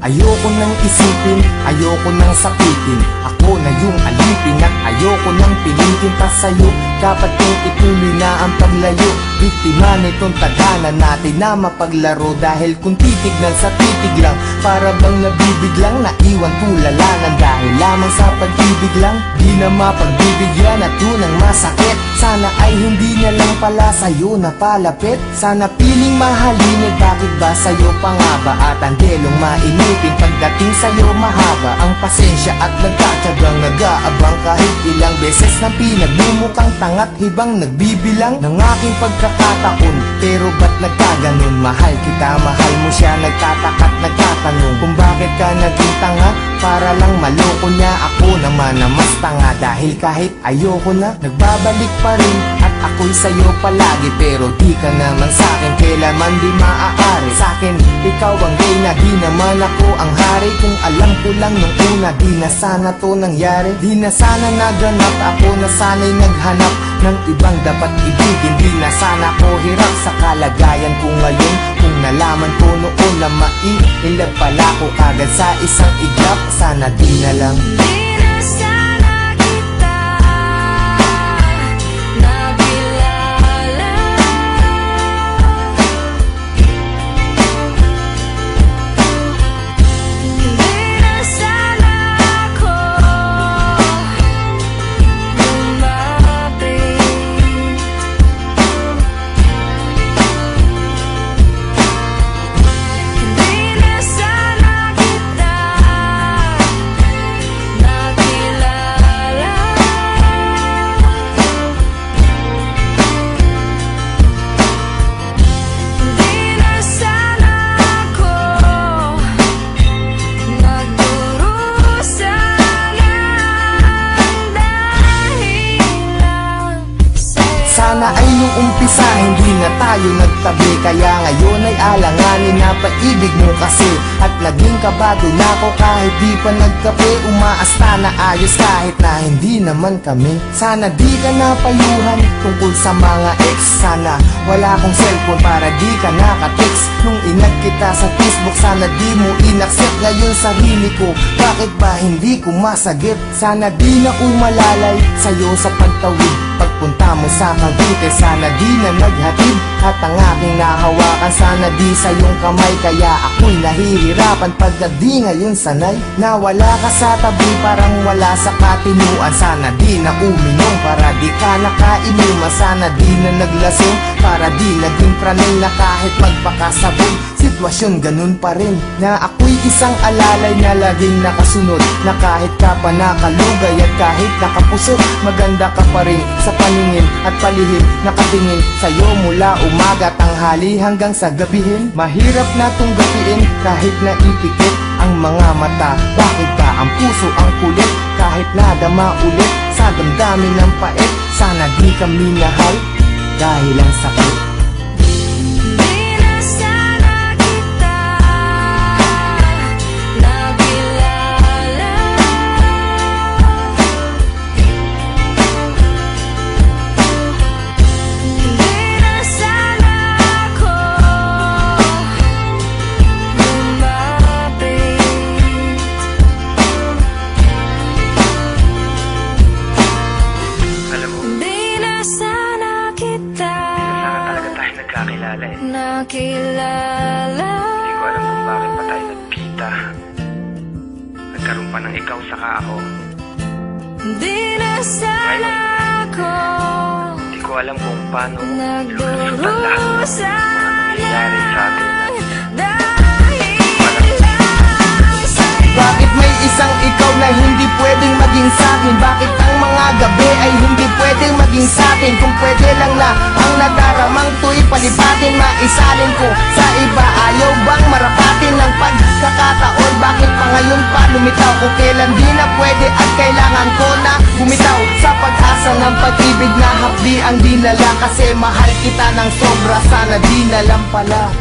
Ayoko nang isipin, ayoko nang sapitin. Ako na yung alipin at ayoko nang pilitin pa sa'yo. Dapat kong ituloy na ang paglayo. Biktima nitong tadhana natin na mapaglaro. Dahil kung titignan sa titig lang, para bang nabibiglang naiwan tulalanan. Dahil lamang sa pag-ibig lang, di na mapagbibigyan at yun ang masakit. Sana ay hindi niya lang pala sa'yo napalapit. Sana piling mahalin, bakit ba sa'yo pa nga ba? At ang delong mainipin pagdating sa'yo mahaba ang pasensya at nagkatsagang nag-aabang. Kahit ilang beses na pinagbumukang tangat hibang nagbibilang ng aking pagkakataon. Pero ba't nagkaganon? Mahal kita, mahal mo siya, nagtataka't nagtatanong kung bakit ka naging tanga. Para lang maloko niya, ako naman na mas tanga. Dahil kahit ayoko na, nagbabalik pa rin. At ako'y sa'yo palagi, pero di ka naman sa'kin kailanman di maaari. Sa'kin, ikaw ang reyna, di naman ako ang hari. Kung alam ko lang nung una, di na sana to nangyari. Di na sana naganap, ako na sana'y naghanap ng ibang dapat ibigin. Di na sana ko hirap sa kalagayan ko ngayon. Kung nalaman ko noon na maiilag pala ko kagad sa isang iglap, sana di na lang. Sana ay nung umpisa hindi na tayo nagtabi. Kaya ngayon ay alanganin na paibig mo kasi. At naging kabado na ako kahit di pa nagkape. Umaasta na ayos kahit na hindi naman kami. Sana di ka napayuhan tungkol sa mga ex. Sana wala akong cellphone para di ka nakatext. Nung inag kita sa Facebook, sana di mo inaccept. Ngayon sarili ko, bakit ba hindi ko masagip? Sana di na umalalay sa'yo sa pagtawid. Pagpunta mo sa Cavite, sana di na naghatid. At ang aking nahawakan, sana di sa iyong kamay. Kaya ako'y nahihirapan pagkat di ngayon sanay. Nawala ka sa tabi, parang wala sa katinuan. Sana di na uminom, para di ka nakainuman. Sana di na naglasing, para di naging praning na kahit magpakasabog. Sitwasyon ganun pa rin, na ako'y isang alalay na laging nakasunod. Na kahit ka pa nakalugay at kahit nakapusot, maganda ka pa rin sa paningin at palihim. Nakatingin sa'yo mula umaga, tanghali hanggang sa gabihin. Mahirap na tong gapiin kahit naipikit ang mga mata. Bakit ba ang puso ang kulit kahit nadama ulit sa damdamin ng pait? Sana di kami nahal dahil ang sakit. Nakilala. Hindi ko alam kung bakit pa tayo nagkita. Nagkaroon pa ng ikaw saka ako. Di na sana ako. Hindi ko alam kung paano lulusutan lahat ng mga nangyayari sa atin. Bakit may isang ikaw na hindi pwedeng maging sa'kin? Bakit ang mga gabi ay hindi pwedeng maging sa'kin? Kung pwede lang na ang nadaramang to'y palipatin, maisalin ko sa iba. Ayaw bang marapatin ng pagkakataon? Bakit pa ngayon pa lumitaw? Kung kailan di na pwede at kailangan ko na bumitaw sa pag-asa ng pag-ibig na hapdi ang dinala. Kasi mahal kita ng sobra, sana di na lang pala.